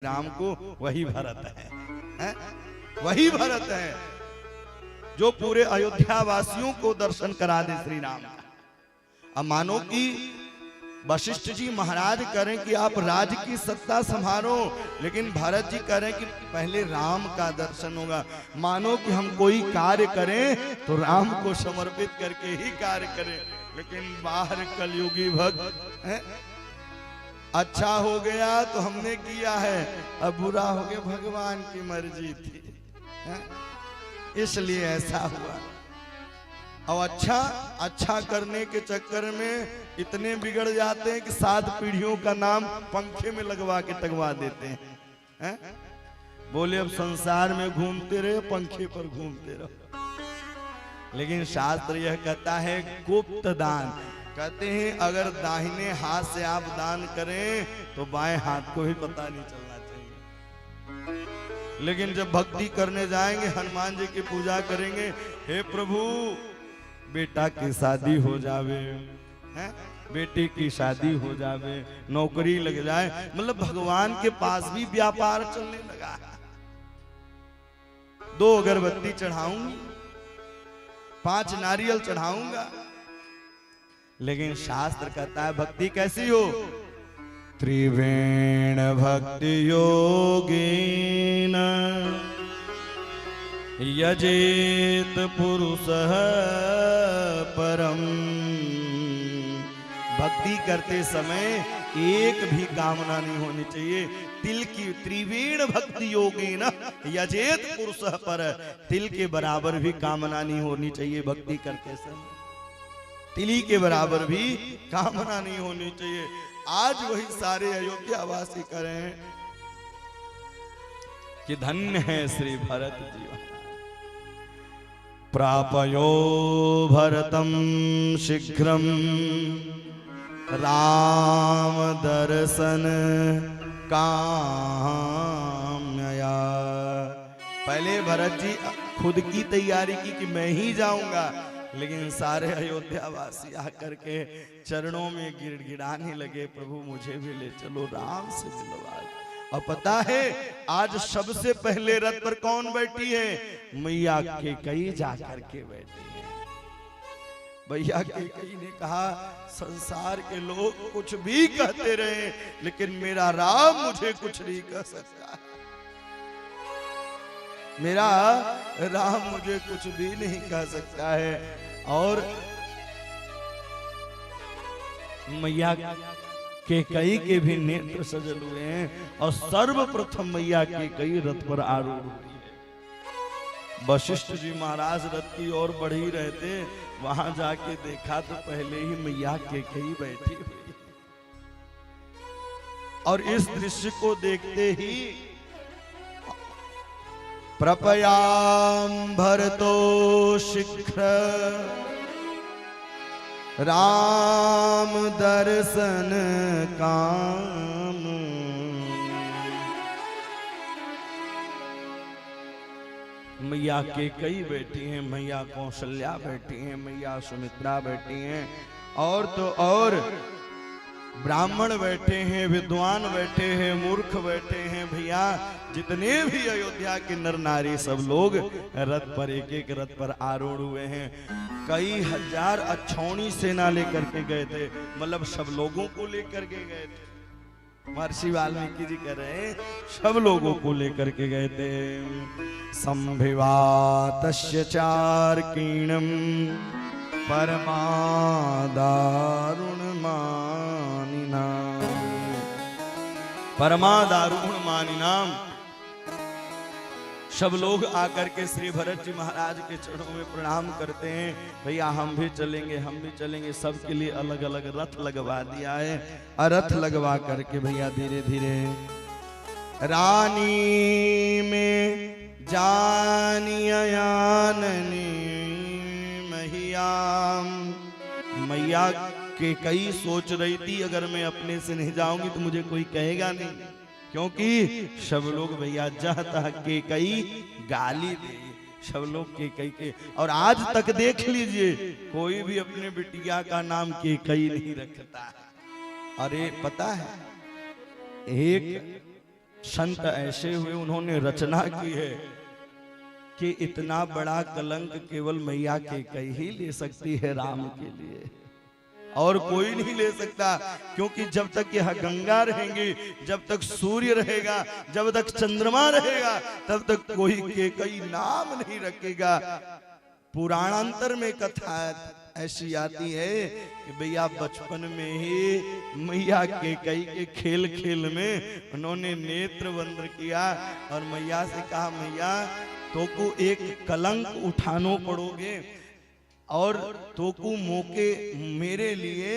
राम को वही भरत है? वही भरत है जो पूरे अयोध्या वासियों को दर्शन करा दे श्री राम का। अब मानो कि वशिष्ठ जी महाराज करें कि आप राज्य की सत्ता संभालो, लेकिन भरत जी करें कि पहले राम का दर्शन होगा। मानो कि हम कोई कार्य करें तो राम को समर्पित करके ही कार्य करें, लेकिन बाहर कलयुगी भक्त है। अच्छा हो गया तो हमने किया है, अब बुरा हो गया भगवान की मर्जी थी है? इसलिए ऐसा हुआ। और अच्छा करने के चक्कर में इतने बिगड़ जाते हैं कि 7 पीढ़ियों का नाम पंखे में लगवा के टंगवा देते हैं। बोले अब संसार में घूमते रहे, पंखे पर घूमते रहो। लेकिन शास्त्र यह कहता है गुप्त दान। कहते हैं अगर दाहिने हाथ से आप दान करें तो बाएं हाथ को भी पता नहीं चलना चाहिए। लेकिन जब भक्ति करने जाएंगे, हनुमान जी की पूजा करेंगे, हे प्रभु बेटा की शादी हो जावे हैं, बेटे की शादी हो जावे, नौकरी लग जाए, मतलब भगवान के पास भी व्यापार चलने लगा। 2 अगरबत्ती चढ़ाऊंगी, 5 नारियल चढ़ाऊंगा। लेकिन शास्त्र कहता है भक्ति कैसी हो? त्रिवेण भक्ति योगेन यजेत पुरुषः परम। भक्ति करते समय एक भी कामना नहीं होनी चाहिए। तिल की त्रिवेण भक्ति योगेन यजेत पुरुषः पर, तिल के बराबर भी कामना नहीं होनी चाहिए भक्ति करते समय। तिली के बराबर भी कामना नहीं होनी चाहिए। आज वही सारे अयोध्या वासी करें कि धन्य है श्री भरत जी। प्रापयो भरतम शीघ्रम राम दर्शन कामया। पहले भरत जी खुद की तैयारी की कि मैं ही जाऊंगा, लेकिन सारे अयोध्या वासी आकर के चरणों में गिड़गिड़ाने लगे, प्रभु मुझे भी ले चलो, राम से मिलवा। और पता है आज सबसे पहले रथ पर कौन बैठी है? मैया कैकेयी जाकर के बैठी है। भैया कैकेयी ने कहा संसार के लोग कुछ भी कहते रहे, लेकिन मेरा राम मुझे कुछ नहीं कह सकता। मेरा राम मुझे कुछ भी नहीं कह सकता है। और मैया कैकेयी के भी नेत्र सजल हुए हैं और सर्वप्रथम मैया कैकेयी रथ पर आरूढ़ हुई है। वशिष्ठ जी महाराज रथ की ओर बढ़ ही रहे थे, वहां जाके देखा तो पहले ही मैया कैकेयी बैठी हुई। और इस दृश्य को देखते ही प्रपयाम भरतो शीघ्र राम दर्शन काम। मैया कैकेयी बैठी हैं, मैया कौशल्या बैठी हैं, मैया सुमित्रा बैठी हैं, और तो और ब्राह्मण बैठे हैं, विद्वान बैठे हैं, मूर्ख बैठे हैं। भैया जितने भी अयोध्या के नर नारी सब लोग रथ पर, एक एक रथ पर आरूढ़ हुए हैं। कई हजार अक्षौणी सेना लेकर के गए थे, मतलब सब लोगों को लेकर के गए थे। महर्षि वाल्मीकि जी कह रहे हैं सब लोगों को लेकर के गए थे। संभिवातस्य चार्कीणम परमादारुण मानिनाम। परमादारुण मानिनाम। सब लोग आकर के श्री भरत जी महाराज के चरणों में प्रणाम करते हैं। भैया हम भी चलेंगे, हम भी चलेंगे। सबके लिए अलग अलग रथ लगवा दिया है। और रथ लगवा करके भैया धीरे धीरे रानी में जानियाननी महियाम। मैया कैकेयी सोच रही थी अगर मैं अपने से नहीं जाऊंगी तो मुझे कोई कहेगा नहीं, क्योंकि सब लोग भैया जहता कैकेयी गाली दे, सब लोग कैकेयी के। और आज तक देख लीजिए कोई भी अपने बिटिया का नाम कैकेयी नहीं रखता। अरे पता है एक संत ऐसे हुए, उन्होंने रचना की है कि इतना बड़ा कलंक केवल मैया कैकेयी ही ले सकती है राम के लिए, और कोई नहीं ले सकता। क्योंकि जब तक यह गंगा रहेंगी, जब तक सूर्य रहेगा, जब तक चंद्रमा रहेगा, तब तक कोई कैकेयी नाम नहीं रखेगा। पुराणांतर में कथा ऐसी आती है कि भैया बचपन में ही मैया कैकेयी के खेल खेल में उन्होंने नेत्र बंद किया और मैया से कहा, मैया तो को एक कलंक उठानो पड़ोगे और तो को मौके मेरे लिए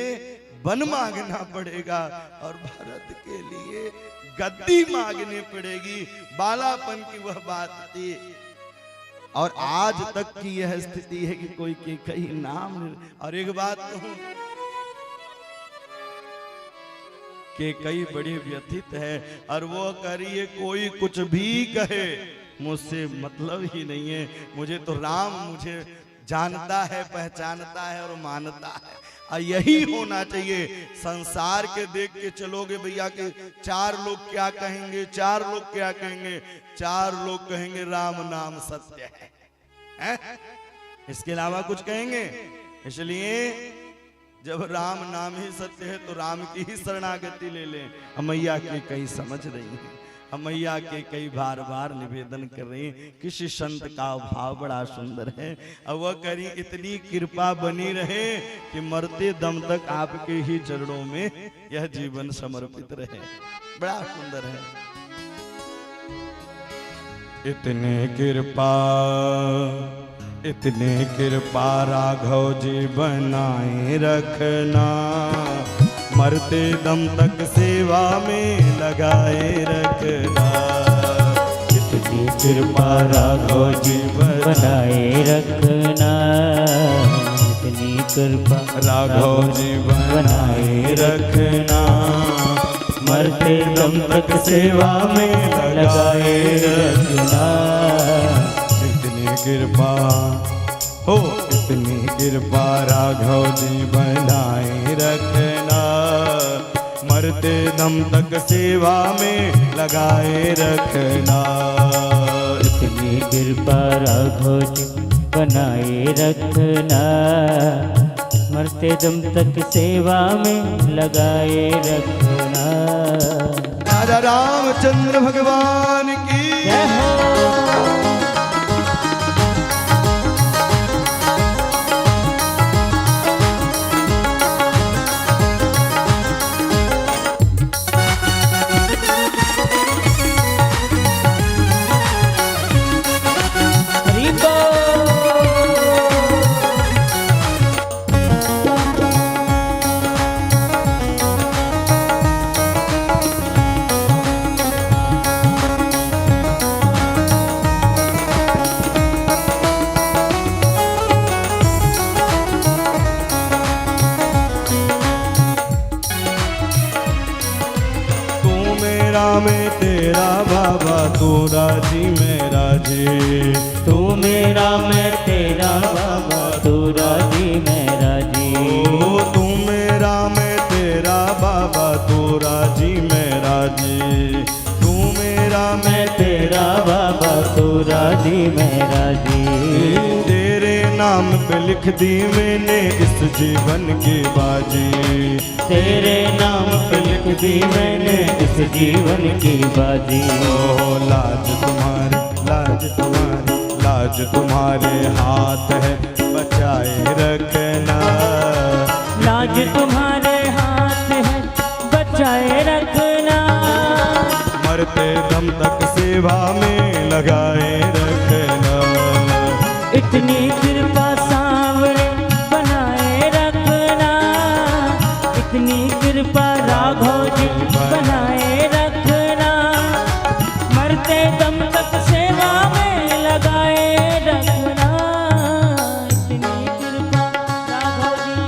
वन मांगना पड़ेगा और भरत के लिए गद्दी मांगनी पड़ेगी। बालापन की वह बात थी और आज तक की यह स्थिति है कि कोई कैकेयी नाम। और एक बात कहूं, कैकेयी बड़ी व्यथित है और वो करिए कोई कुछ भी कहे, मुझसे मतलब ही नहीं है। मुझे तो राम मुझे जानता है, पहचानता है और मानता है, और यही होना चाहिए। संसार के देख के चलोगे भैया के चार लोग क्या कहेंगे, चार लोग क्या कहेंगे, चार लोग कहेंगे राम नाम सत्य है, इसके अलावा कुछ कहेंगे। इसलिए जब राम नाम ही सत्य है तो राम की ही शरणागति ले लें। मैया कैकेयी समझ रही है, मैया कैकेयी बार बार निवेदन कर रही है। किसी संत का भाव बड़ा सुंदर है, अब वह करी इतनी कृपा बनी रहे कि मरते दम तक आपके ही चरणों में यह जीवन समर्पित रहे। बड़ा सुंदर है। इतने कृपा राघव जी बनाए रखना, मरते दम तक सेवा में लगाए रखना। इतनी कृपा राघव जी बनाए रखना, इतनी कृपा राघव जी बनाए रखना, मरते दम तक सेवा में लगाए रखना। इतनी कृपा हो, इतनी कृपा राघव जी बनाए रखना, मरते दम तक सेवा में लगाए रखना। इतनी कृपा राघव जी बनाए रखना, मरते दम तक सेवा में लगाए रखना। राजा रामचंद्र भगवान की जय हो। मैं तेरा बाबा, तू राजी मैं राजी। तू मेरा मैं तेरा बाबा, तू राजी मैं राजी। तू मेरा मैं तेरा बाबा, तू राजी मैं राजी। तू मेरा मैं तेरा बाबा, तू राजी मैं राजी। तेरे नाम पे लिख दी मैंने इस जीवन की बाजी। तेरे नाम पे लिख दी मैंने इस जीवन की बाजी। ओ लाज तुम्हारे, लाज तुम्हारे, लाज तुम्हारे हाथ है, बचाए रखना। लाज तुम्हारे हाथ है, बचाए रखना। मरते दम तक सेवा में लगाए रखना। इतनी कृपा सांवरे बनाए रखना, इतनी कृपा राघव जी बनाए रखना। मरते दम तक सेवा में लगाए रखना। इतनी कृपा राघव जी।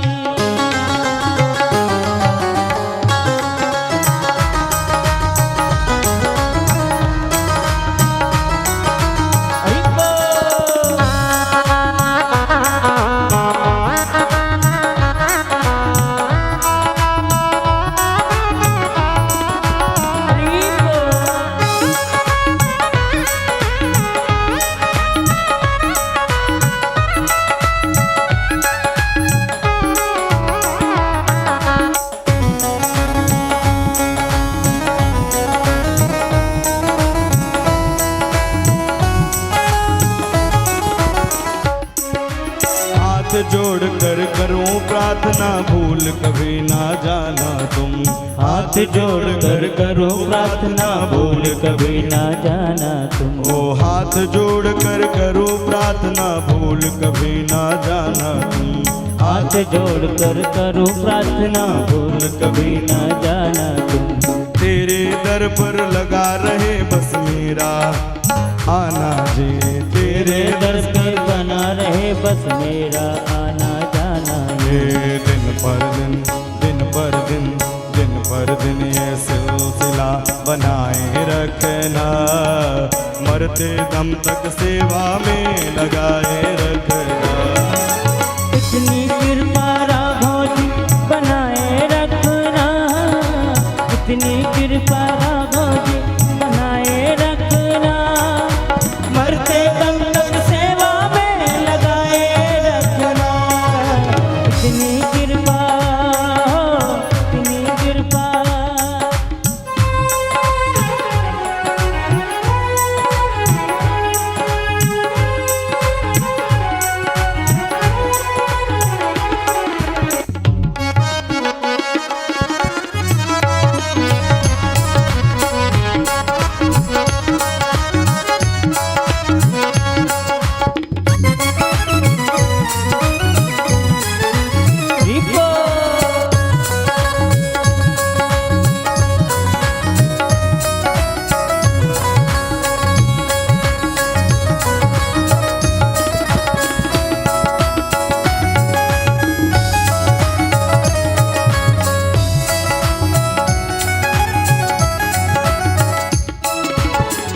जोड़ कर करूं प्रार्थना, भूल कभी ना जाना तुम। हाथ जोड़ कर करो प्रार्थना, भूल कभी ना जाना तुम। ओ हाथ जोड़ कर करूं प्रार्थना, भूल कभी ना जाना तुम। हाथ जोड़ कर करो प्रार्थना, भूल कभी ना जाना तुम। तेरे दर पर लगा रहे बस मेरा आना जी, तेरे दर पर बना रहे बस मेरा आना जाना। ये दिन पर दिन, दिन पर दिन, दिन पर दिन ये सिलसिला बनाए रखना, मरते दम तक सेवा में लगाए रखना। इतनी कृपा राघव जी बनाए रखना, इतनी कृपा राघव जी बनाए रखना, मरते दम तक सेवा में लगाए रखना। इतनी कृपा, इतनी कृपा।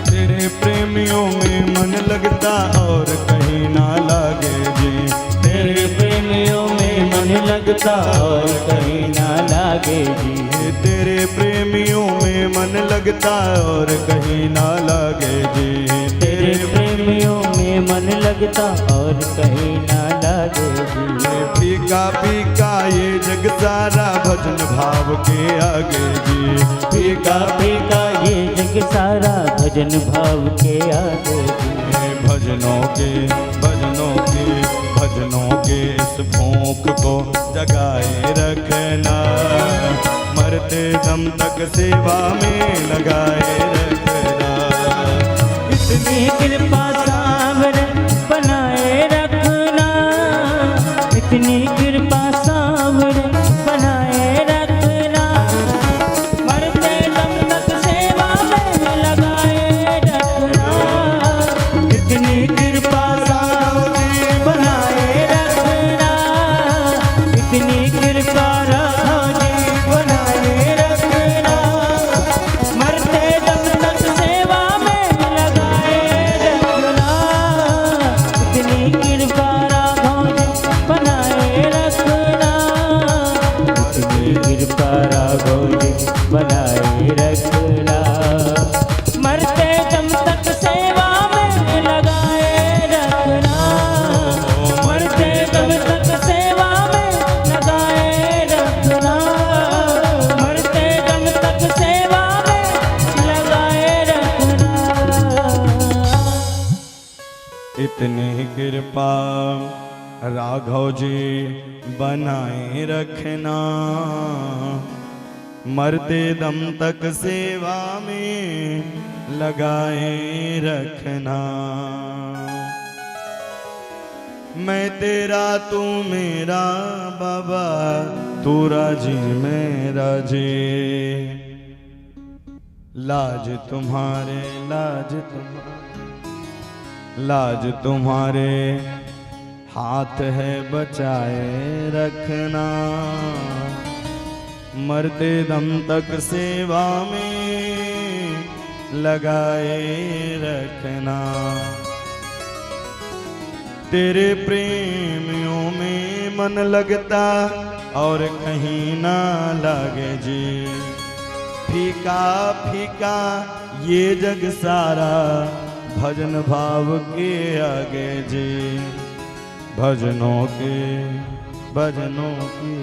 तेरे प्रेमियों में मन लगता और कहीं ना लागे जी। तेरे प्रेमियों में मन लगता और कहीं ना लागे जी। तेरे प्रेमियों में मन लगता और कहीं ना लागे जी। तेरे प्रेमियों में मन लगता और कहीं ना लागे जी। फीका फीका ये जग सारा भजन भाव के आगे जी। फीका फीका ये जग सारा भजन भाव के आगे जी। भजनों के, भजनों के, भजनों के इस भूख को जगाए रखना, मरते दम तक सेवा में लगाए रखना। इतनी कृपा सामने बनाए रखना, इतनी कृपा सामने बनाए रखना, मरते दम तक सेवा में लगाए रखना। इतनी कृपा सामने बनाए रखना, इतनी कृपा राघव जी बनाए रखना, मरते दम तक सेवा में लगाए रखना। इतनी कृपा राघव जी बनाए रखना, इतनी कृपा राघव जी बनाए रखना, मरते दम तक सेवा में लगाए रखना, मरते दम तक सेवा में लगाए रखना, मरते दम तक सेवा में लगाए रखना। इतनी कृपा राघव जी बनाए रखना, मरते दम तक सेवा में लगाए रखना। मैं तेरा तू मेरा बाबा, तू राजी मैं राजी। लाज तुम्हारे, लाज तुम्हारे, लाज तुम्हारे हाथ है बचाए रखना, मरते दम तक सेवा में लगाए रखना। तेरे प्रेमियों में मन लगता और कहीं ना लागे जी। फीका फीका ये जग सारा भजन भाव के आगे जी। भजनों के, भजनों के,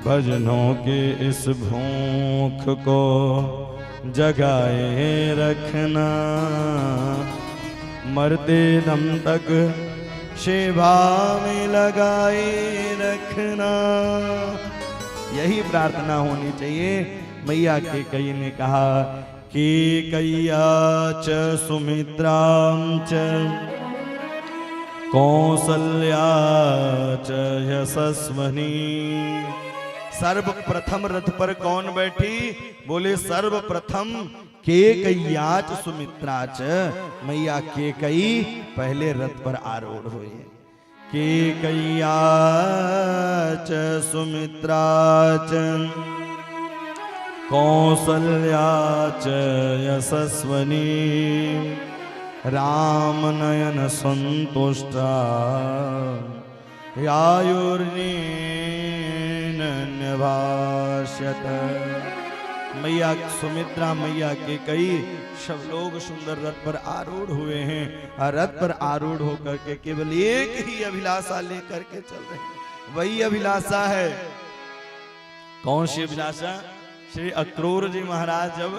भजनों के इस भूख को जगाए रखना, मरते दम तक सेवा में लगाए रखना। यही प्रार्थना होनी चाहिए। मैया कैकेयी ने कहा कि कैया च सुमित्रां च कौसल्या च यशस्वनी। सर्वप्रथम रथ पर कौन बैठी? बोले सर्वप्रथम कैकेय्या च सुमित्रा च। मैया कैकेयी पहले रथ पर आरूढ़ हुई। कैकेय्या च सुमित्रा च कौसल्या च यशस्वनी। राम नयन संतुष्टा यायुर्निभाष्यत। मैया सुमित्रा, मैया कैकेयी सब लोग सुंदर रथ पर आरूढ़ हुए हैं। और रथ पर आरूढ़ होकर के केवल एक ही अभिलाषा लेकर के चल रहे हैं। वही अभिलाषा है। कौन सी अभिलाषा? श्री अक्रूर जी महाराज जब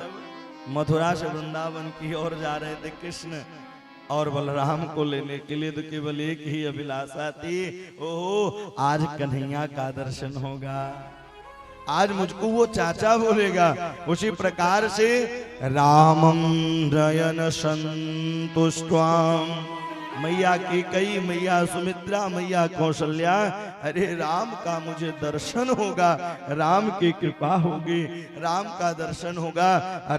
मथुरा से वृंदावन की ओर जा रहे थे कृष्ण और बलराम को लेने के लिए, तो केवल एक ही अभिलाषा थी, ओहो आज कन्हैया का दर्शन होगा, आज मुझको वो चाचा बोलेगा। उसी प्रकार से रामं नयन संतुष्टां, मैया कैकेयी, मैया सुमित्रा, मैया कौशल्या, अरे राम का मुझे दर्शन होगा, राम की कृपा होगी, राम का दर्शन होगा।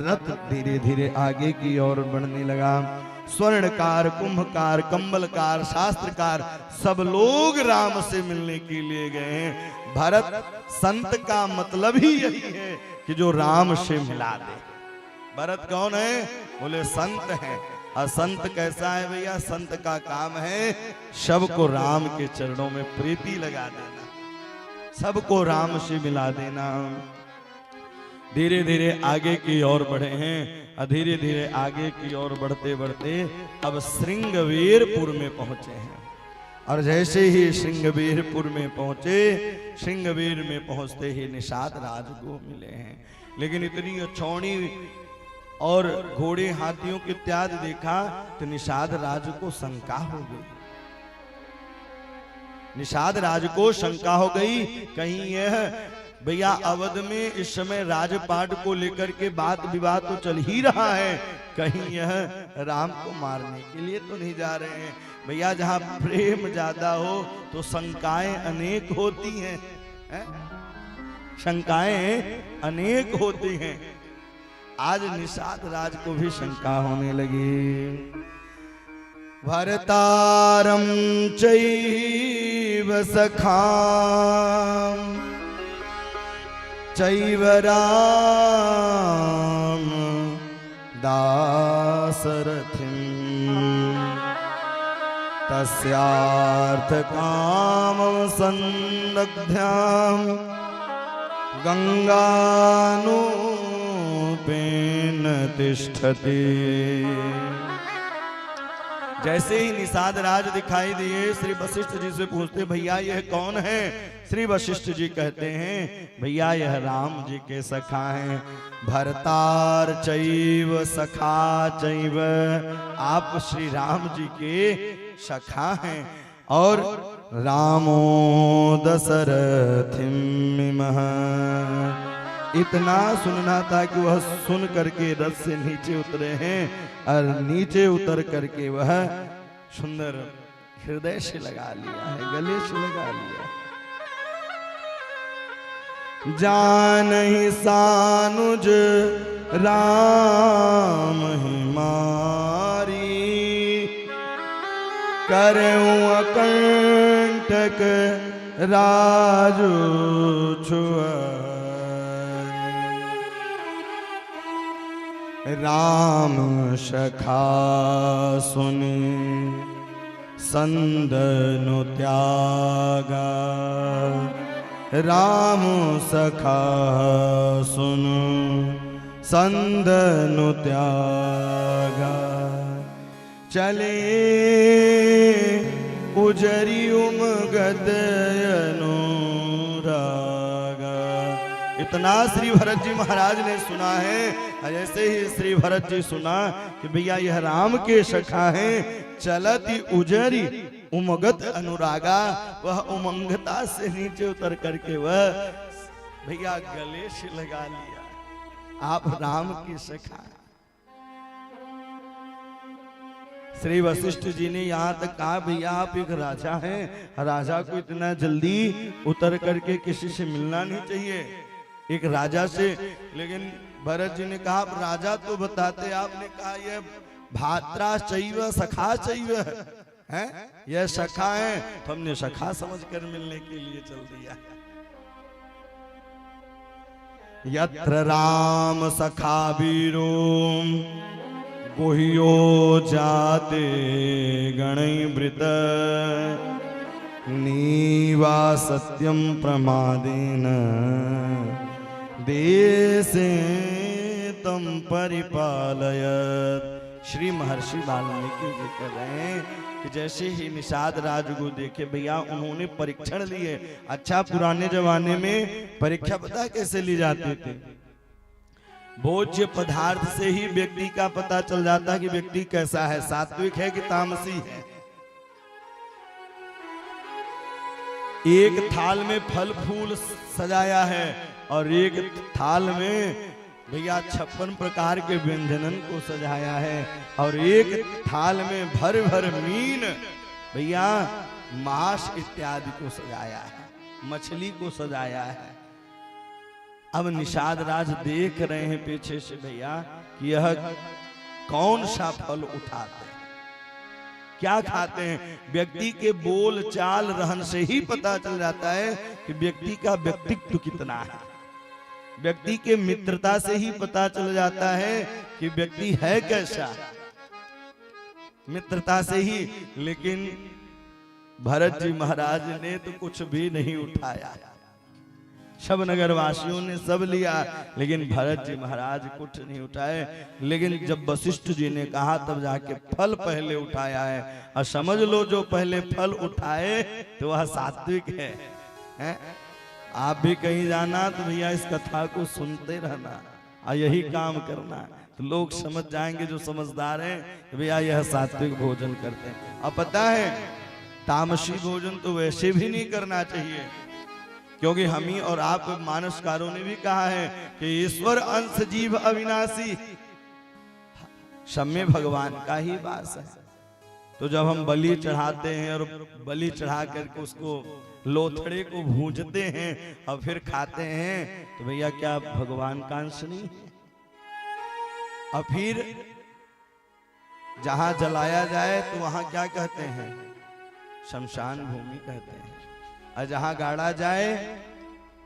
रथ धीरे धीरे आगे की ओर बढ़ने लगा। स्वर्णकार, कुंभकार, कंबलकार, शास्त्रकार सब लोग राम से मिलने के लिए गए हैं। भरत संत का मतलब ही यही है कि जो राम से मिला दे। भरत कौन है? बोले संत है। और संत कैसा है भैया? संत का काम है सबको राम के चरणों में प्रीति लगा देना, सबको राम से मिला देना। धीरे धीरे आगे की ओर बढ़े हैं। धीरे धीरे आगे की ओर बढ़ते बढ़ते अब श्रृंगवीरपुर में पहुंचे हैं। और जैसे ही श्रृंगवीरपुर में पहुंचे, श्रृंगवीर में पहुंचते ही निषाद राज को मिले हैं। लेकिन इतनी छौनी और घोड़े हाथियों के इत्यादि देखा तो निषाद राज को शंका हो गई। निषाद राज को शंका हो गई, कहीं यह भैया अवध में इस समय राजपाट को लेकर के बात विवाद तो चल ही रहा है, कहीं यह राम को मारने के लिए तो नहीं जा रहे हैं। भैया जहां प्रेम ज्यादा हो तो शंकाएं अनेक होती हैं, शंकाएं अनेक होती हैं। आज निषाद राज को भी शंका होने लगी। भरतारं चैव सखां चैव राम दासरथिं तस्यार्थ कामं संदग्ध्यां गंगानूपेन तिष्ठति। जैसे ही निषाद राज दिखाई दिए, श्री वशिष्ठ जी से पूछते भैया यह कौन है? श्री वशिष्ठ जी कहते हैं भैया यह राम जी के सखा हैं। भरतार चैव सखा चैव, आप श्री राम जी के सखा हैं। और रामो दशरथिं मिमः, इतना सुनना था कि वह सुन करके रथ से नीचे उतरे हैं और नीचे उतर करके वह सुंदर हृदय से लगा लिया है, गले से लगा लिया। जानहि सानुज राम ही मारी, करऊं अकंटक राजू छुआई। राम सखा सुनि संदनु त्यागा, राम सखा सुनु संदनु त्यागा। चले उजरी उमगत अनुरागा। इतना श्री भरत जी महाराज ने सुना है। जैसे ही श्री भरत जी सुना कि भैया यह राम के सखा हैं, चलती उजरी उमगत अनुरागा, वह उमंगता से नीचे उतर करके वह भैया गले से लगा लिया, आप राम की सखा। श्री वशिष्ठ जी ने यहाँ तक कहा, भैया आप एक राजा हैं, राजा को इतना जल्दी उतर करके किसी से मिलना नहीं चाहिए, एक राजा से। लेकिन भरत जी ने कहा, आप राजा तो बताते, आपने कहा यह भात्रा चैव सखा चैव है, यह सखा है, तो हमने सखा समझकर मिलने के लिए चल दिया। यत्र राम सखा वीरो गुह्यो जाते गणैर्वृत, नीवा सत्यम प्रमादेन देशे तम परिपालयत। श्री महर्षि वाल्मीकि जी कह रहे हैं कि जैसे ही निषाद राज को देखे, भैया उन्होंने परीक्षण लिए। अच्छा, पुराने जमाने में परीक्षा पता कैसे ली जाती थी? भोज्य पदार्थ से ही व्यक्ति का पता चल जाता कि व्यक्ति कैसा है, सात्विक है कि तामसी है। एक थाल में फल फूल सजाया है और एक थाल में भैया 56 प्रकार के व्यंजनन को सजाया है, और एक थाल में भर भर मीन भैया मांस इत्यादि को सजाया है, मछली को सजाया है। अब निषाद राज देख रहे हैं पीछे से भैया कि यह कौन सा फल उठाते हैं, क्या खाते हैं। व्यक्ति के बोल चाल रहन से ही पता चल जाता है कि व्यक्ति का व्यक्तित्व कितना है, व्यक्ति के मित्रता से ही पता चल जाता है कि व्यक्ति है कैसा, मित्रता से ही। लेकिन भरत जी महाराज ने तो कुछ भी नहीं उठाया, सब नगरवासियों ने सब लिया, लेकिन भरत जी महाराज कुछ नहीं उठाए। लेकिन जब वशिष्ठ जी ने कहा तब जाके फल पहले उठाया है, और समझ लो जो पहले फल उठाए तो वह सात्विक है? आप भी कहीं जाना तो भैया इस कथा को सुनते रहना और यही काम करना, तो लोग समझ जाएंगे जो समझदार हैं कि भैया यह सात्विक भोजन करते हैं। अब पता है तामसी भोजन तो वैसे भी नहीं करना चाहिए, क्योंकि हम ही और आप मानसकारों ने भी कहा है कि ईश्वर अंश जीव अविनाशी, सब में भगवान का ही वास है। तो जब हम बलि चढ़ाते हैं और बलि चढ़ा करके उसको लोथड़े को भूंजते हैं और फिर खाते हैं, तो भैया क्या भगवान का अंश नहीं है? और फिर जहां जलाया जाए तो वहां क्या कहते हैं? शमशान भूमि कहते हैं, और जहां गाड़ा जाए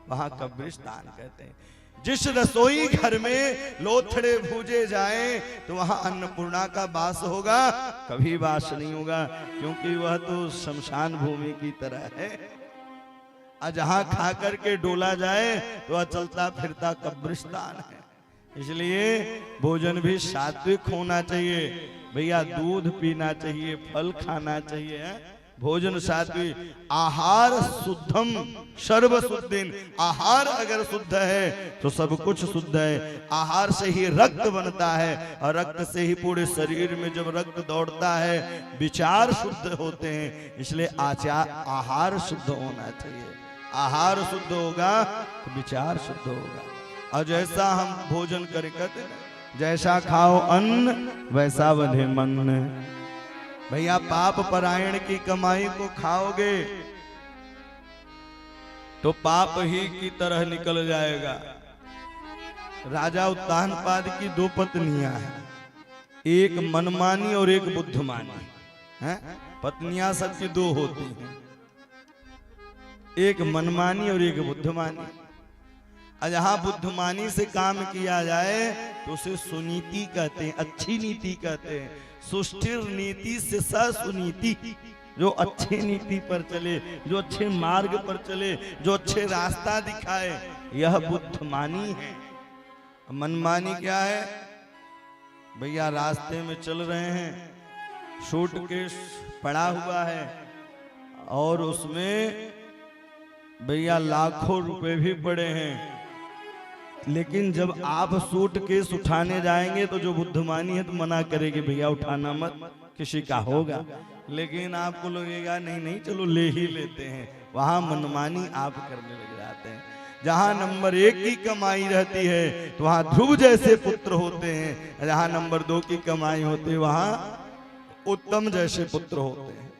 वहां कब्रिस्तान कहते हैं। जिस रसोई घर में लोथड़े भूजे जाए तो वहां अन्नपूर्णा का वास होगा, कभी वास नहीं होगा, क्योंकि वह तो शमशान भूमि की तरह है। और जहां खा करके डोला जाए तो वह चलता फिरता कब्रिस्तान है। इसलिए भोजन भी सात्विक होना चाहिए भैया, दूध पीना चाहिए, फल खाना चाहिए है? भोजन सात्विक। आहार शुद्धम सर्व शुद्धिन, आहार अगर शुद्ध है तो सब कुछ शुद्ध है। आहार से ही रक्त बनता है, और रक्त से ही पूरे शरीर में जब रक्त दौड़ता है विचार शुद्ध होते हैं। इसलिए आहार शुद्ध होना चाहिए, आहार शुद्ध होगा तो विचार शुद्ध होगा। और जैसा हम भोजन करें, कहते जैसा खाओ अन्न वैसा बने मन। भैया पाप परायण की कमाई को खाओगे तो पाप ही की तरह निकल जाएगा। राजा उत्तानपाद की 2 पत्नियां हैं, एक मनमानी और एक बुद्धिमानी है। पत्नियां सबकी 2 होती हैं, एक मनमानी और एक बुद्धिमानी। और जहां बुद्धिमानी से काम किया जाए तो उसे सुनीति कहते हैं, अच्छी नीति कहते हैं। सुष्ठिर नीति से सुनीति, जो अच्छे नीति पर चले, जो अच्छे मार्ग पर चले, जो अच्छे रास्ता दिखाए, यह बुद्धिमानी है। मनमानी क्या है भैया? रास्ते में चल रहे हैं, सूटकेस पड़ा हुआ है और उसमें भैया लाखों रुपए भी पड़े हैं, लेकिन जब आप सूटकेस उठाने जाएंगे तो जो बुद्धिमानी है तो मना करेगी भैया उठाना मत, किसी का होगा। लेकिन आपको लगेगा नहीं नहीं चलो ले ही लेते हैं, वहां मनमानी आप करने लग जाते हैं। जहां नंबर 1 की कमाई रहती है तो वहां ध्रुव जैसे पुत्र होते हैं, जहां नंबर 2 की कमाई होती है वहां उत्तम जैसे पुत्र होते हैं।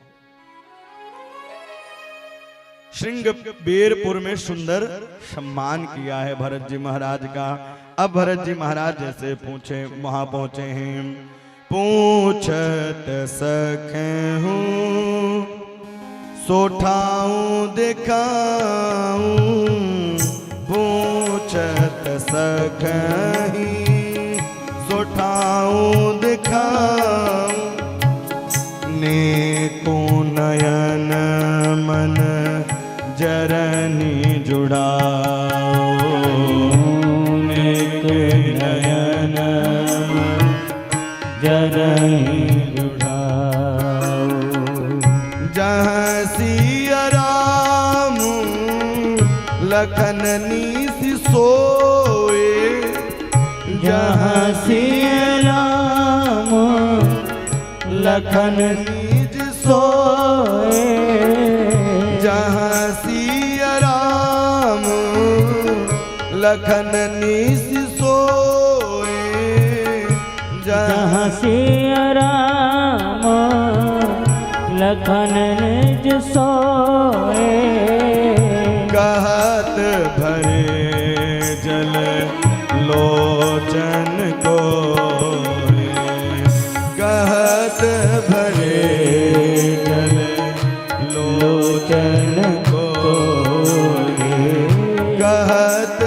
श्रृंगबेरपुर में सुंदर सम्मान किया है भरत जी महाराज का। अब भरत जी महाराज जैसे पूछे वहां पहुंचे हैं, पूछत सखे हूँ सोठाऊं दिखाऊं, पूछत सखही सोठाऊं दिखाऊं, नेको नयन मन जरनी जुड़ाओ, नेक नयन जरनी जुड़ाओ, जहाँ सिया राम लखन नीसि सोए, जहाँ सिया राम लखन निज सोए, जहाँ सिया राम लखन नीसि सोए, जहाँ सिया राम लखन निज सोए, कहत भरे जल लोचन को, कहत भरे जल लोचन को, कहत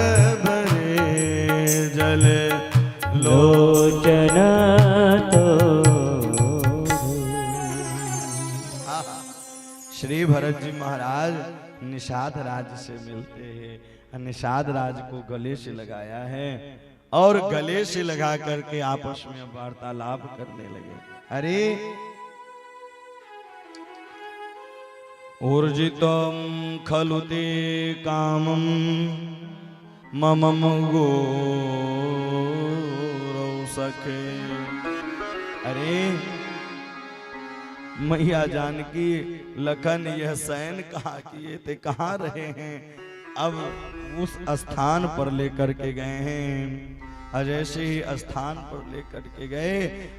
भरे जल लोचन तो। श्री भरत जी महाराज निषाद राज से मिलते हैं। निषाद राज को गले से लगाया है और गले से लगा करके आपस में वार्तालाप करने लगे। अरे ऊर्जितम खलु ते कामम ममम गोरौ सखे। अरे मैया जानकी लखन यह शयन कहाँ किए थे, कहाँ रहे हैं, अब उस स्थान पर लेकर के गए हैं। और जैसे ही स्थान पर लेकर के गए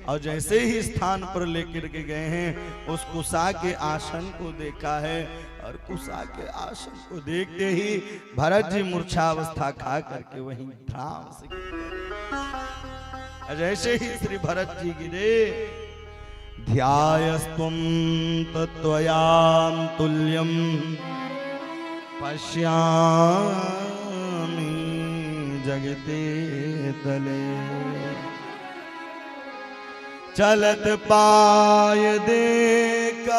और जैसे ही स्थान पर लेकर के गए हैं उस कुशा के आसन को देखा है और कुशा के आसन को देखते ही भरत जी मूर्छावस्था खा करके वहीं ध्यान से गिरे। जैसे ही श्री भरत जी गिरे, ध्यायस्त्वं तत्त्वयां तुल्यं पश्यामि जगते तले, चलत पाय देकात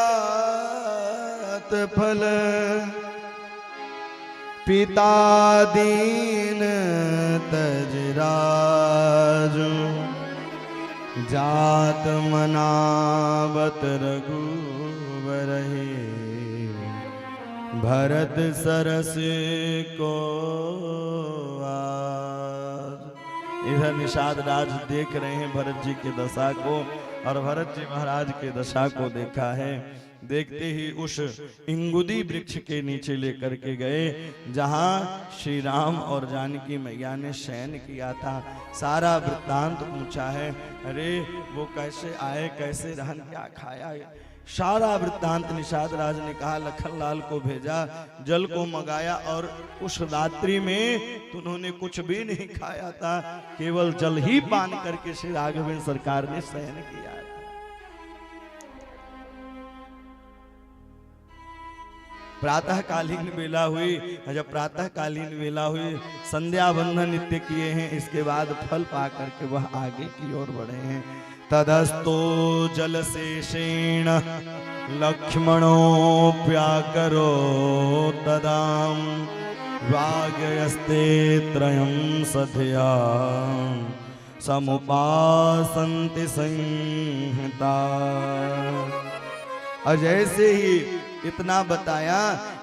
फल पिता दीन तजराजु, जात मनावत रघुवर भरत सरस को आज। इधर निषाद राज देख रहे हैं भरत जी की दशा को और भरत जी महाराज के दशा को देखा है। देखते ही उस इंगुदी वृक्ष के नीचे लेकर के गए जहां श्री राम और जानकी मैया ने शयन किया था। सारा वृत्तांत पूछा है, अरे वो कैसे आए, कैसे रहन, क्या खाया, सारा वृत्तांत निषाद राज ने कहा। लखन लाल को भेजा, जल को मंगाया और उस रात्रि में उन्होंने कुछ भी नहीं खाया था, केवल जल ही पान करके श्री राघवेंद्र सरकार ने शयन किया। प्रातः कालीन वेला हुई, जब प्रातः कालीन वेला हुई, संध्या वंदन नित्य किए हैं, इसके बाद फल पा करके वह आगे की ओर बढ़े हैं। तदस्तो जल शेषेण लक्ष्मणोऽप्याकरो तदाम वाग्यस्ते त्रयं सधया समुपासन्ति संहिता। और जैसे ही इतना बताया,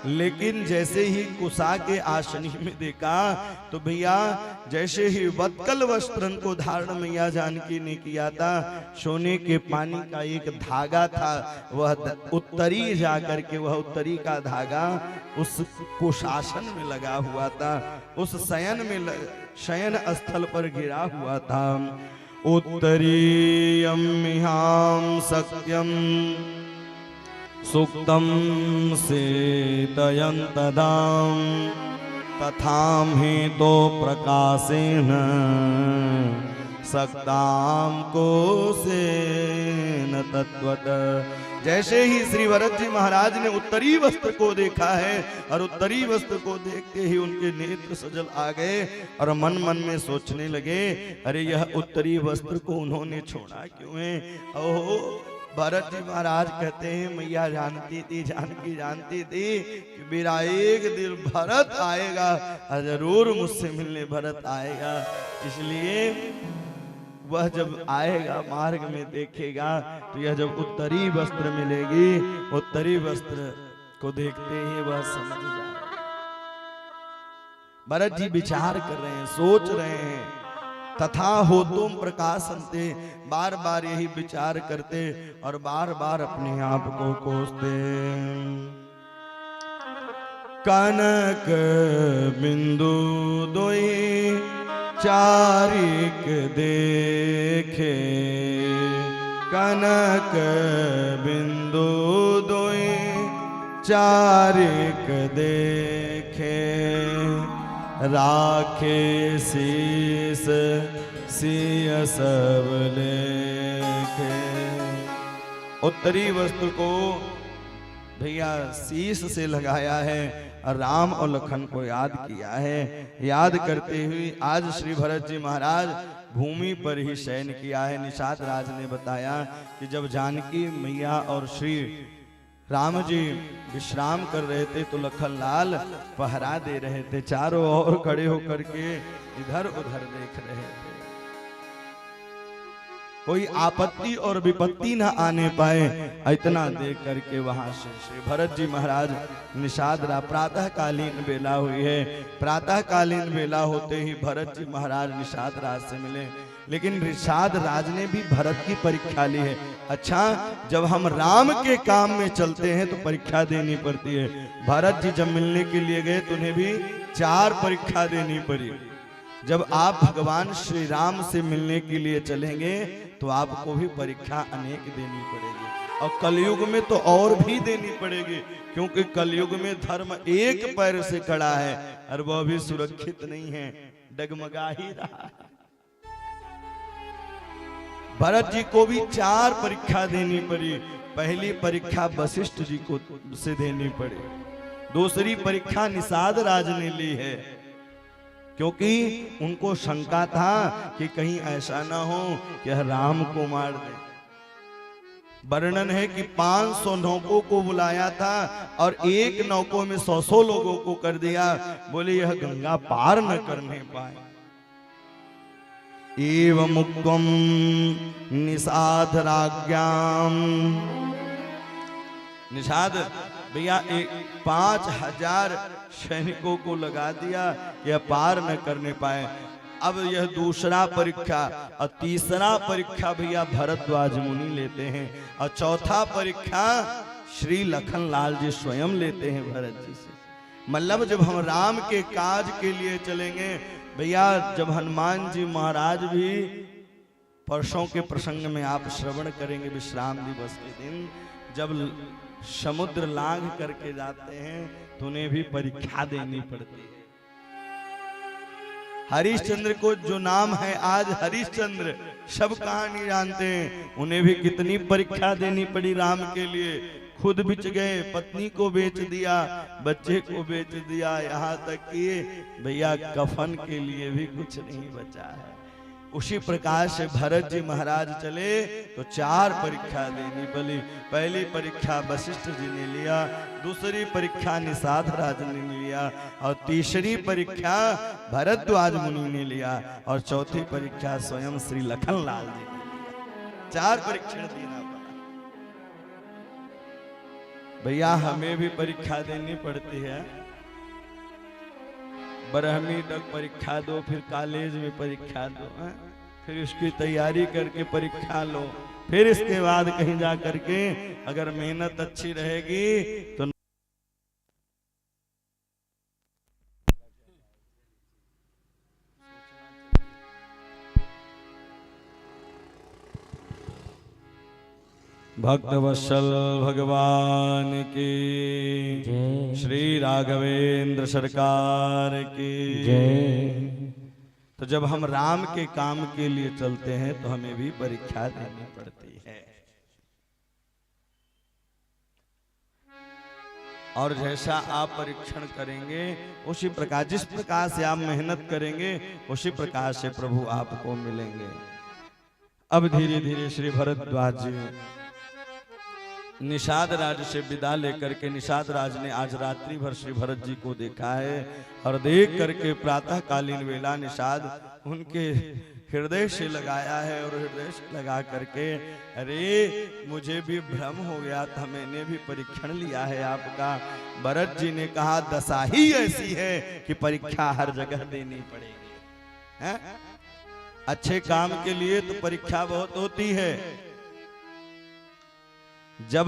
लेकिन जैसे ही कुसा के आसनी में देखा तो भैया जैसे ही वत्कल वस्त्रन को धारण मैया जानकी ने किया था, सोने के पानी का एक धागा था, वह उत्तरी जाकर के वह उत्तरी का धागा उस कुशासन में लगा हुआ था, उस शयन स्थल पर गिरा हुआ था। उत्तरीयम मिहाम सत्यम सुक्तम सेतयं तदाम तथाम ही तो प्रकाशेन सक्ताम को सेन तत्वत। जैसे ही श्री भरत जी महाराज ने उत्तरी वस्त्र को देखा है और उत्तरी वस्त्र को देखते ही उनके नेत्र सजल आ गए और मन मन में सोचने लगे, अरे यह उत्तरी वस्त्र को उन्होंने छोड़ा क्यों है। ओहो, भरत जी महाराज कहते हैं मैया जानती थी, जानकी जानती थी कि मेरा एक दिन भरत आएगा और जरूर मुझसे मिलने भरत आएगा, इसलिए वह जब आएगा मार्ग में देखेगा तो यह जब उत्तरी वस्त्र मिलेगी, उत्तरी वस्त्र को देखते ही वह समझ जाएगा। भरत जी विचार कर रहे हैं, सोच रहे हैं, तथा हो तुम प्रकाशन्ते, बार बार यही विचार करते और बार बार अपने आप को कोसते। कनक बिंदु दोई चारिक देखे, कनक बिंदु दोई चारिक देखे, राखे शीस सिय सब लेखे। उत्तरी वस्त्र को भैया शीश से लगाया है और राम और लखन को याद किया है। याद करते हुए आज श्री भरत जी महाराज भूमि पर ही शयन किया है। निषाद राज ने बताया कि जब जानकी मैया और श्री राम जी विश्राम कर रहे थे तो लखन लाल पहरा दे रहे थे, चारों ओर खड़े होकर के इधर उधर देख रहे थे, कोई आपत्ति और विपत्ति न आने पाए, इतना देख करके वहां से श्री भरत जी महाराज निषाद प्रातः कालीन बेला हुई है, प्रातः कालीन बेला होते ही भरत जी महाराज निषाद राज से मिले। लेकिन निषाद राज ने भी भरत की परीक्षा ली है। अच्छा, जब हम राम के काम में चलते हैं तो परीक्षा देनी पड़ती है। भरत जी जब मिलने के लिए गए तो उन्हें भी 4 परीक्षा देनी पड़ी। जब आप भगवान श्री राम से मिलने के लिए चलेंगे तो आपको भी परीक्षा अनेक देनी पड़ेगी, और कलयुग में तो और भी देनी पड़ेगी, क्योंकि कलयुग में धर्म एक पैर से खड़ा है और वह भी सुरक्षित नहीं है, डगमगा ही रहा। भरत जी को भी 4 परीक्षा देनी पड़ी। पहली परीक्षा वशिष्ठ जी को से देनी पड़ी, दूसरी परीक्षा निषाद राज ने ली है, क्योंकि उनको शंका था कि कहीं ऐसा ना हो कि राम को मार दे। वर्णन है कि 500 नौकों को बुलाया था और एक नौकों में 100 लोगों को कर दिया, बोले यह गंगा पार न करने पाए। एवं मुक्तम निषाद राज्ञाम, निषाद भैया 5000 सैनिकों को लगा दिया, यह पार न करने पाए। अब यह दूसरा परीक्षा और तीसरा परीक्षा भैया भरद्वाज मुनि लेते हैं, और चौथा परीक्षा श्री लखन लाल जी स्वयं लेते हैं भरत जी से। मतलब जब हम राम के काज के लिए चलेंगे भैया, जब हनुमान जी महाराज भी परसों के प्रसंग में आप श्रवण करेंगे, विश्राम दिवस के दिन जब समुद्र लांघ करके जाते हैं तो उन्हें भी परीक्षा देनी पड़ती है। हरिश्चंद्र को जो नाम है आज हरिश्चंद्र, सब कहानी जानते हैं, उन्हें भी कितनी परीक्षा देनी पड़ी राम के लिए। खुद बिच गए, पत्नी को बेच दिया, बच्चे को बेच दिया, यहाँ तक कि भैया कफन के लिए भी कुछ नहीं बचा है। उसी प्रकार से भरत जी महाराज चले तो 4 परीक्षा देनी पड़ी। पहली परीक्षा वशिष्ठ जी ने लिया, दूसरी परीक्षा निषाद राज ने लिया, और तीसरी परीक्षा भरद्वाज मुनि ने लिया, और चौथी परीक्षा स्वयं श्री लखन लाल जी ने लिया। 4 परीक्षण देना पड़ा। भैया हमें भी परीक्षा देनी पड़ती है। बारहवीं तक परीक्षा दो, फिर कॉलेज में परीक्षा दो, फिर उसकी तैयारी करके परीक्षा लो, फिर इसके बाद कहीं जा करके अगर मेहनत अच्छी रहेगी तो भक्तवत्सल भगवान की जय। श्री राघवेंद्र सरकार की जय। तो जब हम राम के काम के लिए चलते हैं तो हमें भी परीक्षा देनी पड़ती है। और जैसा आप परीक्षण करेंगे उसी प्रकार, जिस प्रकार से आप मेहनत करेंगे उसी प्रकार से प्रभु आपको मिलेंगे। अब धीरे धीरे श्री भरद्वाज जी निषाद राज से विदा लेकर के, निषाद राज ने आज रात्रि भर श्री भरत जी को देखा है और देख करके प्रातः कालीन वेला निषाद उनके हृदय से लगाया है और हृदय से लगा करके, अरे मुझे भी भ्रम हो गया था, मैंने भी परीक्षण लिया है आपका। भरत जी ने कहा दशा ही ऐसी है कि परीक्षा हर जगह देनी पड़ेगी। है? अच्छे काम के लिए तो परीक्षा बहुत होती है। जब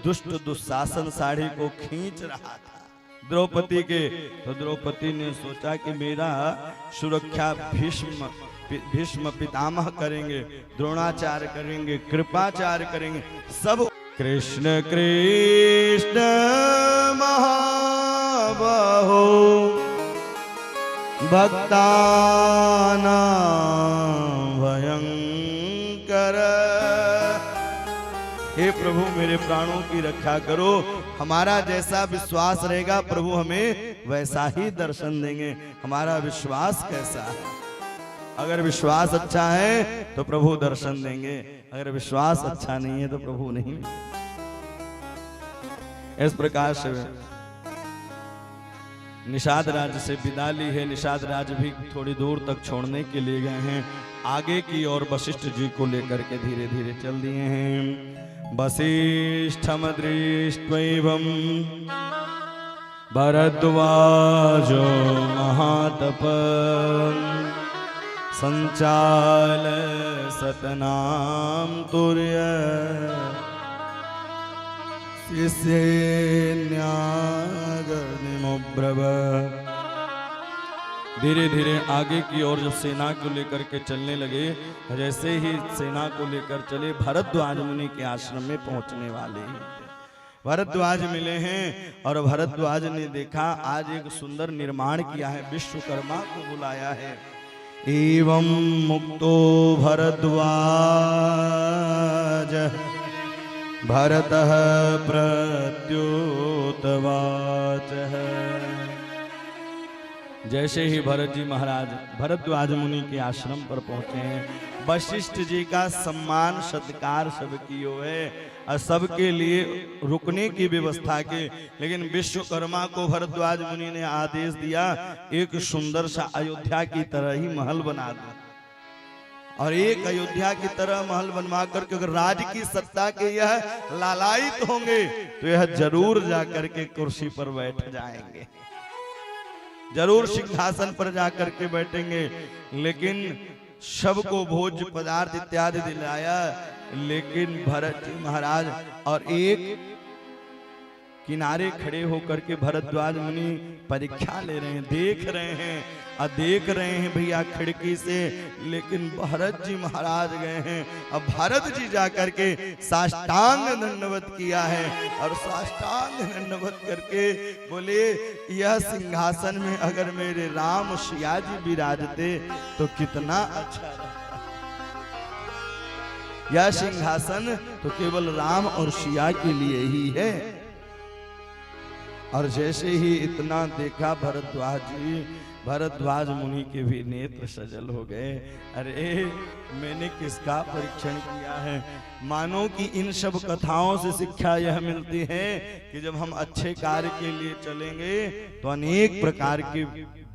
दुष्ट दुशासन साड़ी को खींच रहा था द्रौपदी के, तो द्रौपदी ने सोचा कि मेरा सुरक्षा भीष्म पितामह करेंगे, द्रोणाचार्य करेंगे, कृपाचार्य करेंगे, सब। कृष्ण कृष्ण महाबाहो भक्तानां भयंकर। हे प्रभु मेरे प्राणों की रक्षा करो। हमारा जैसा विश्वास रहेगा प्रभु हमें वैसा ही दर्शन देंगे। हमारा विश्वास कैसा है? अगर विश्वास अच्छा है तो प्रभु दर्शन देंगे, अगर विश्वास अच्छा नहीं है तो प्रभु नहीं। इस प्रकार से निषाद राज से विदा ली है। निषाद राज भी थोड़ी दूर तक छोड़ने के लिए गए हैं। आगे की ओर वशिष्ठ जी को लेकर के धीरे धीरे चल दिए हैं। वसिष्ठम दृष्ट्वैवं भरद्वाजो महातप संचाल सतनाम तुर्य शिष्येन्यागर्निमोब्रव। धीरे धीरे आगे की ओर जब सेना को लेकर के चलने लगे, जैसे ही सेना को लेकर चले भरद्वाज मुनि के आश्रम में पहुंचने वाले हैं। भरद्वाज मिले हैं और भरद्वाज ने देखा आज एक सुंदर निर्माण किया है, विश्वकर्मा को बुलाया है। एवं मुक्तो भरद्वाज भरतः प्रत्युतवाचः। जैसे ही भरत जी महाराज भरद्वाज मुनि के आश्रम पर पहुंचे हैं, वशिष्ठ जी का सम्मान सत्कार सब कियो है और सबके लिए रुकने की व्यवस्था के। लेकिन विश्वकर्मा को भरद्वाज मुनि ने आदेश दिया एक सुंदर सा अयोध्या की तरह ही महल बना दो, और एक अयोध्या की तरह महल बनवा करके अगर राज की सत्ता के यह लालायित होंगे तो यह जरूर जाकर के कुर्सी पर बैठ जाएंगे, जरूर सिंहासन पर जाकर के बैठेंगे। लेकिन सबको भोज्य पदार्थ इत्यादि दिलाया, लेकिन भरत जी महाराज और एक किनारे खड़े होकर के भरद्वाज मुनि परीक्षा ले रहे हैं, देख रहे हैं और देख रहे हैं भैया खिड़की से। लेकिन भरत जी महाराज गए हैं, अब भरत जी जाकर के साष्टांग दंडवत किया है और साष्टांग दंडवत करके बोले यह सिंहासन में अगर मेरे राम सिया जी विराजते तो कितना अच्छा रहता। यह सिंहासन तो केवल राम और सिया के लिए ही है। और जैसे ही इतना देखा भरद्वाज मुनि के भी नेत्र सजल हो गए। अरे मैंने किसका परीक्षण किया है? मानो कि इन सब कथाओं से शिक्षा यह मिलती है कि जब हम अच्छे कार्य के लिए चलेंगे तो अनेक प्रकार की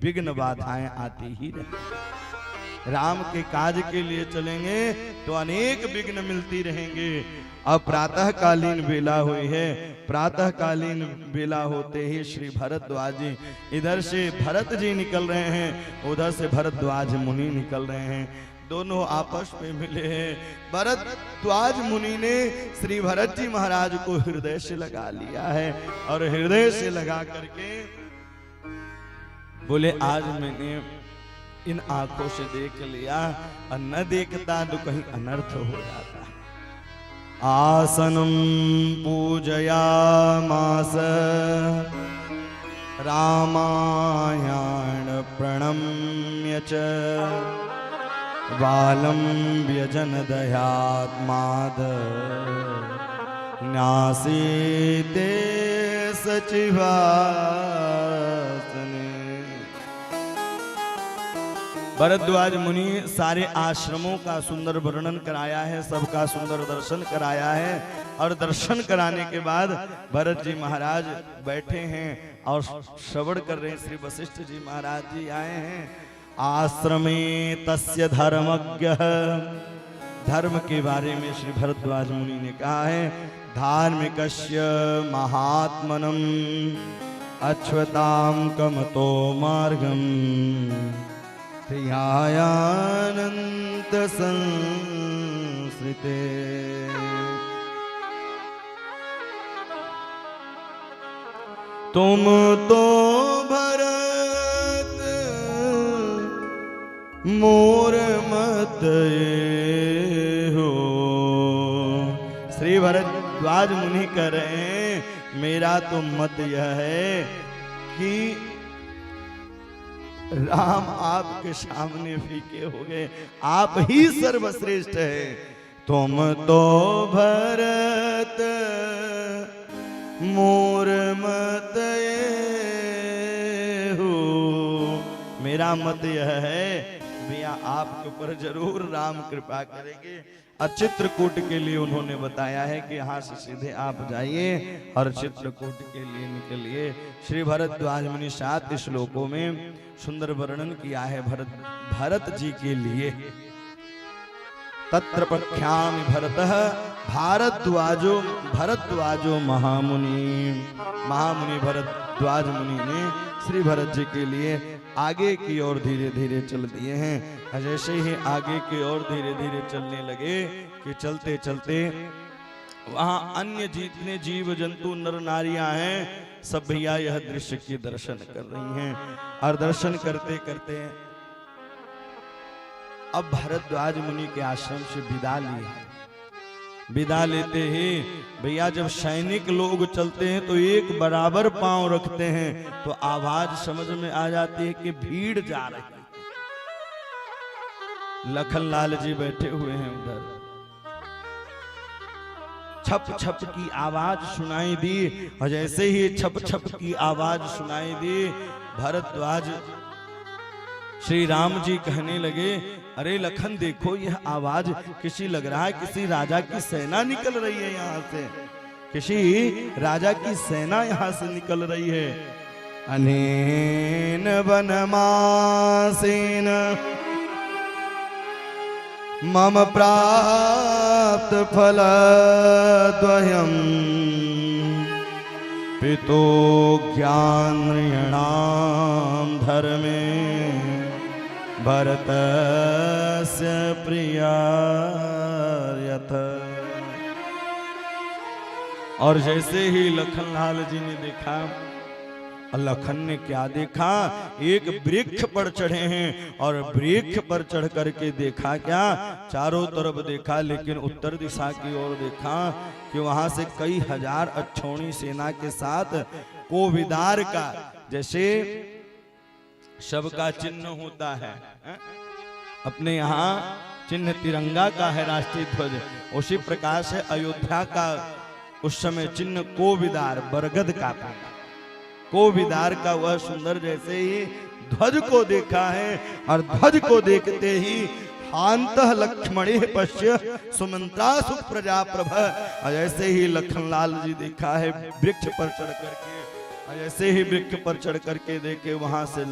विघ्न बाधाएं आती ही रहती। राम के काज के लिए चलेंगे तो अनेक विघ्न मिलती रहेंगे। अब प्रातःकालीन बेला हुई है। प्रातःकालीन बेला होते ही श्री भरद्वाज जी, इधर से भरत जी निकल रहे हैं, उधर से भरद्वाज मुनि निकल रहे हैं। दोनों आपस में मिले हैं। भरद्वाज मुनि ने श्री भरत जी महाराज को हृदय से लगा लिया है और हृदय से लगा करके बोले, आज मैंने इन आंखों से देख लिया और न देखता तो कहीं अनर्थ हो जाता। आसनम पूजयामास रामायण प्रणम्य च बालं व्यजन दयात्माद न्यासीते सचिवासने। भरद्वाज मुनि सारे आश्रमों का सुंदर वर्णन कराया है, सबका सुंदर दर्शन कराया है और दर्शन कराने के बाद भरत जी महाराज बैठे हैं और श्रवण कर रहे हैं। श्री वशिष्ठ जी महाराज जी आए हैं। आश्रमे तस्य धर्मज्ञ, धर्म के बारे में श्री भरद्वाज मुनि ने कहा है, धार्मिकस्य महात्मनम अश्वताम कमतो मार्गम ध्यायानंत संस्कृते। तुम तो भरत मोर मत हो। श्री भरद्वाज मुनि कह रहे हैं, मेरा तो मत यह है कि राम आपके सामने फीके हो गए, आप ही सर्वश्रेष्ठ है। तुम तो भरत मोर मत हो। मेरा मत यह है भैया, आपके ऊपर जरूर राम कृपा करेंगे। और चित्रकूट के लिए उन्होंने बताया है कि यहाँ से सीधे आप जाइए और चित्रकूट के लिए निकलिए। श्री भरद्वाज मुनि 7 श्लोकों में सुंदर वर्णन किया है भरत जी के लिए। तत्र प्रख्यामि भरतः भरद्वाजो महामुनि। महामुनि भरद्वाज मुनि ने श्री भरत जी के लिए आगे की ओर धीरे धीरे चल दिए हैं। जैसे ही आगे की ओर धीरे धीरे चलने लगे कि चलते चलते वहां अन्य जितने जीव जंतु नर नारियां हैं सब भैया यह दृश्य के दर्शन कर रही हैं। और दर्शन करते करते अब भरद्वाज मुनि के आश्रम से विदा लिए। विदा लेते ही भैया जब सैनिक लोग चलते हैं तो एक बराबर पांव रखते हैं तो आवाज समझ में आ जाती है कि भीड़ जा रही है। लखनलाल जी बैठे हुए हैं उधर। छप छप की आवाज सुनाई दी और जैसे ही छप छप की आवाज सुनाई दी भरद्वाज श्री राम जी कहने लगे, अरे लखन देखो यह आवाज किसी लग रहा है किसी राजा की सेना निकल रही है यहाँ से, किसी राजा की सेना यहाँ से निकल रही है। अनेन वनमासेन मम प्राप्त फलद्वयम् पितो ज्ञानृणां धर्मे भरतस्य प्रियायथ। और जैसे ही लखनलाल जी ने देखा, लखन ने क्या देखा, एक वृक्ष पर चढ़े हैं और वृक्ष पर चढ़ करके देखा क्या, चारों तरफ देखा लेकिन उत्तर दिशा की ओर देखा कि वहां से कई हजार अक्षौणी सेना के साथ कोविदार का जैसे सबका चिन्ह होता है, अपने यहाँ चिन्ह तिरंगा का है राष्ट्रीय ध्वज, उसी प्रकार से अयोध्या का उस समय चिन्ह कोविदार बरगद का था। कोविदार का वह सुंदर जैसे ही ध्वज को देखा है और ध्वज को देखते ही हांतः लक्ष्मणे पश्य सुमंत्रा सुप्रजा प्रभ। और जैसे ही लखनलाल जी देखा है वृक्ष पर चढ़ करके, और जैसे ही वृक्ष पर चढ़ करके देखे वहां से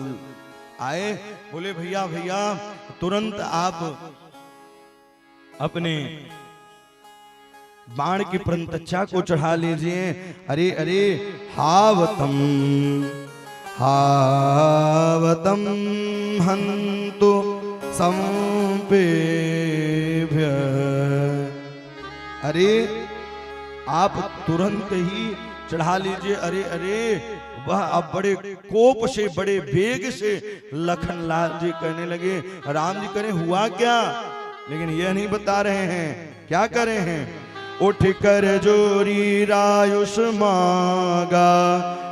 आए, बोले भैया भैया तुरंत आप अपने बाण की प्रंतच्छा को चढ़ा लीजिए। अरे अरे हावतम हावतम हन्तु संपेभ्य। अरे आप तुरंत ही चढ़ा लीजिए। अरे अरे वह अब बड़े कोप से बड़े वेग से लखन लाल जी कहने लगे। राम जी करें हुआ क्या, लेकिन यह नहीं बता रहे हैं क्या कर रहे हैं। उठ कर जोरी रायुष मागा,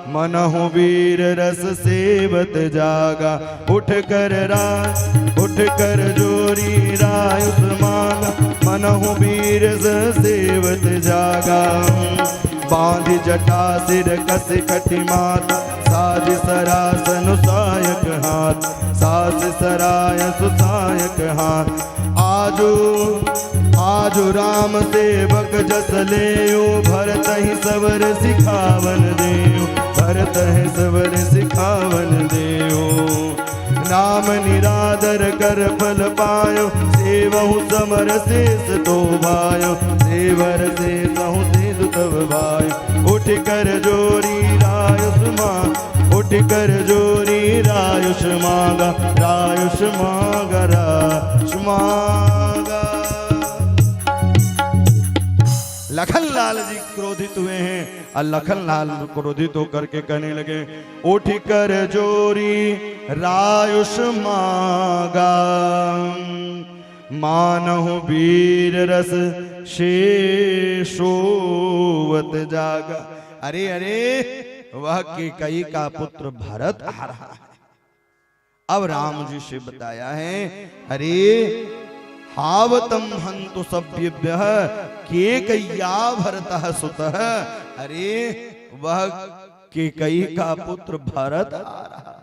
मनहु वीर रस सेवत जागा। उठ कर जोरी रायुष मागा, मनहु वीर रस सेवत जागा। बांध जटा सिर कस कटि माता, साज सरासन सायक हाथ, सास सराय सुसायक हाथ। आजो राम सेवक जस लेयो, भरत ही सबर सिखावन देयो, भरत ही सबर सिखावन देयो। नाम निरादर कर फल पायो, सेवहु समर शेष तो भायो, सेवर शेषहु शेष तब भायो। उठ कर जोरी रायुष मांग, उठ कर जोरी रायुष मांगा, रायुष मांगा, रायुष मांगा। लखन लाल जी क्रोधित हुए हैं और लखन लाल क्रोधित होकर के कहने लगे। उठ कर जोरी रायुष मांगा, मानहु वीर रस शेषोवत जागा। अरे अरे वह कैकेयी का पुत्र भरत आ रहा है। अब राम जी से बताया है। अरे हावतम हन्तु सभ्येभ्यः कैकेय्या भरतः सुतः। अरे वह कैकेयी का पुत्र भरत आ रहा है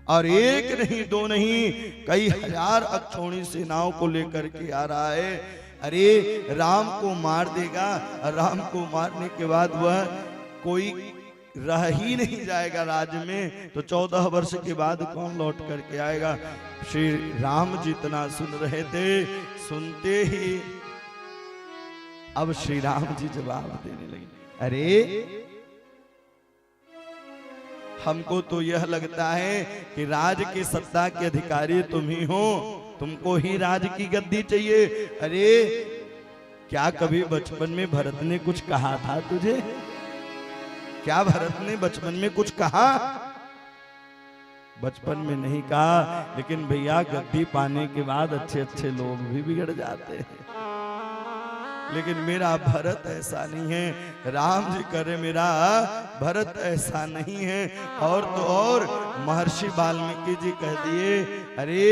और एक नहीं दो नहीं कई हजार अक्षौणी सेनाओं को लेकर के आ रहा है। अरे राम को मार देगा, राम को मारने के बाद वह कोई रह ही नहीं जाएगा राज्य में, तो 14 वर्ष के बाद कौन लौट करके आएगा। श्री राम जितना सुन रहे थे, सुनते ही अब श्री राम जी जवाब देने लगे। अरे हमको तो यह लगता है कि राज के सत्ता के अधिकारी तुम ही हो, तुमको ही राज की गद्दी चाहिए। अरे क्या कभी बचपन में भरत ने कुछ कहा था तुझे? क्या भरत ने बचपन में कुछ कहा? बचपन में नहीं कहा, लेकिन भैया गद्दी पाने के बाद अच्छे अच्छे लोग भी बिगड़ जाते हैं। लेकिन मेरा भरत ऐसा नहीं है। राम जी करे मेरा भरत ऐसा नहीं है। और तो और महर्षि वाल्मीकि जी कह दिए, अरे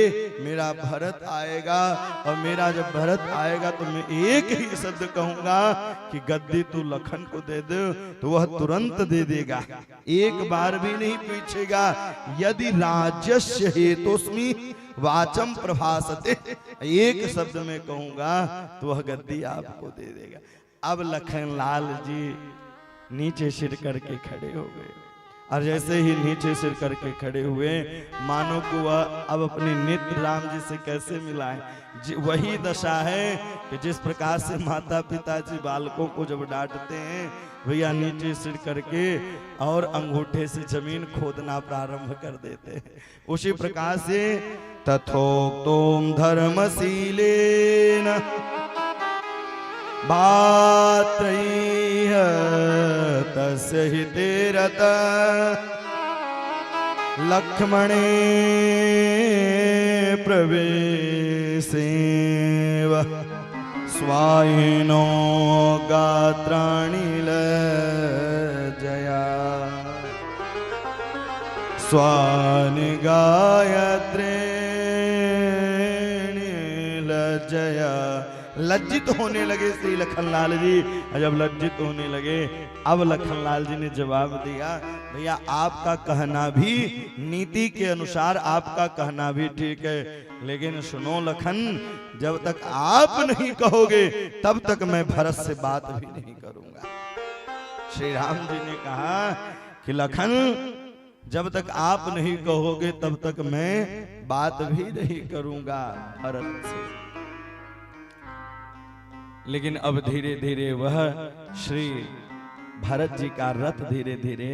मेरा भरत आएगा और मेरा जब भरत आएगा तो मैं एक ही शब्द कहूंगा कि गद्दी तू लखन को दे दे, तो वह तुरंत दे देगा, एक बार भी नहीं पूछेगा। यदि राज्यस्य हेतुस्मि वाचम प्रभासते, एक शब्द में कहूंगा तो वह गद्दी आपको दे देगा। अब लखन लाल जी नीचे सिर करके खड़े हो गए, और जैसे ही नीचे सिर करके खड़े हुए, मानो को वह अब अपने नित्य राम जी से कैसे मिलाएं। वही दशा है कि जिस प्रकार से माता पिताजी बालकों को जब डांटते हैं, भैया नीचे सिर करके और अंगूठे से जमीन खोदना प्रारंभ कर देते हैं। उसी प्रकार से तथोक्तोम धर्मशीलेन भात्रैः तस्य हिते रतः लक्ष्मणे प्रवेशेव स्वायिनो गात्राणि लज्जया स्वानि गायत्रीणि लज्जया। लज्जित होने लगे श्री लखनलाल जी। जब लज्जित होने लगे, अब लखनलाल जी ने जवाब दिया, भैया आपका कहना भी नीति के अनुसार आपका कहना भी ठीक है, लेकिन सुनो लखन, जब तक आप नहीं कहोगे तब तक मैं भरत से बात भी नहीं करूंगा। श्री राम जी ने कहा कि लखन जब तक आप नहीं कहोगे तब तक मैं बात भी नहीं करूंगा भरत से। लेकिन अब धीरे धीरे वह श्री भरत जी का रथ धीरे धीरे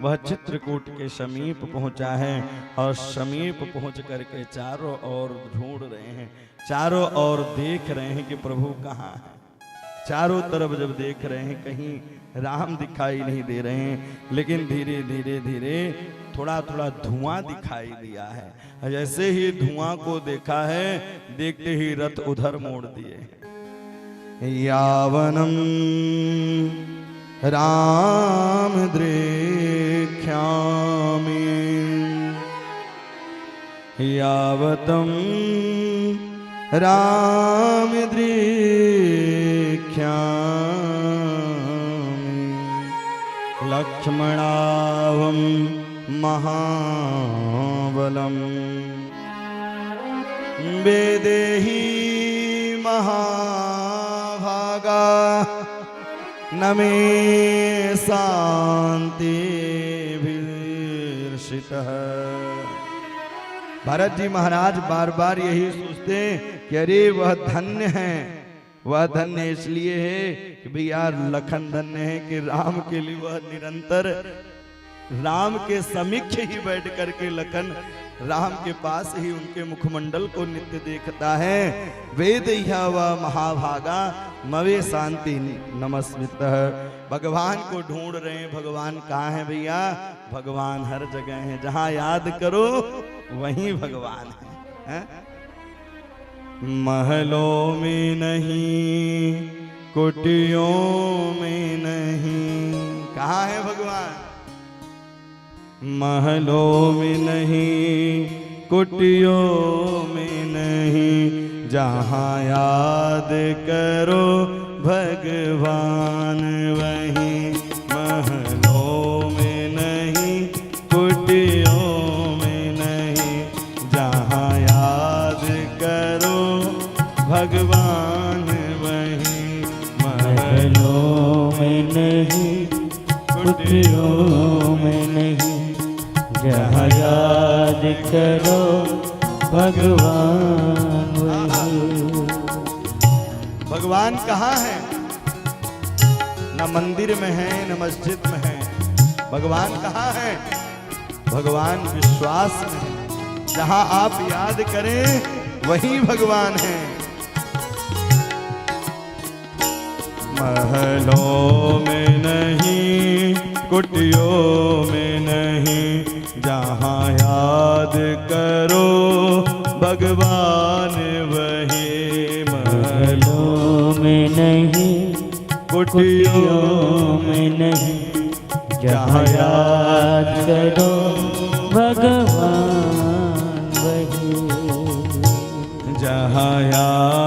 वह चित्रकूट के समीप पहुंचा है और समीप पहुंच करके चारों ओर ढूंढ रहे हैं, चारों ओर देख रहे हैं कि प्रभु कहाँ है। चारों तरफ जब देख रहे हैं कहीं राम दिखाई नहीं दे रहे हैं, लेकिन धीरे धीरे धीरे थोड़ा थोड़ा धुआं दिखाई दिया है। जैसे ही धुआं को देखा है, देखते ही रथ उधर मोड़ दिए। यावनम राम दृक्ष्यामि यावतम राम दृक्ष्यामि लक्ष्मणावं महाबलम् वेदेहि महाभागा न मे शान्तिर्षितः। भरत जी महाराज बार बार यही सोचते कि अरे वह धन्य है, वह धन्य इसलिए है कि भैया लखन धन्य है कि राम के लिए वह निरंतर राम के समीक्ष ही बैठ करके लखन राम के पास ही उनके मुखमंडल को नित्य देखता है। वेद व महाभागा मवे शांति नमस्मित। भगवान को ढूंढ रहे हैं, भगवान कहाँ है भैया? भगवान हर जगह है, जहां याद करो वहीं भगवान है। महलों में नहीं, कुटियों में नहीं, कहाँ है भगवान? महलों में नहीं, कुटियों में नहीं, जहाँ याद करो भगवान वहीं। महलों में नहीं, कुटियों में नहीं, जहाँ याद करो भगवान वहीं। महलों में नहीं, कुटियों में नहीं, जहाँ याद करो भगवान वहीं। भगवान कहाँ है? न मंदिर में है न मस्जिद में है। भगवान कहाँ है? भगवान विश्वास में है। जहाँ आप याद करें वही भगवान है। महलों में नहीं, कुटियों में नहीं, जहाँ याद करो भगवान वही। महलों में नहीं, कुटियों में नहीं, जहाँ याद करो भगवान वही। जहाँ याद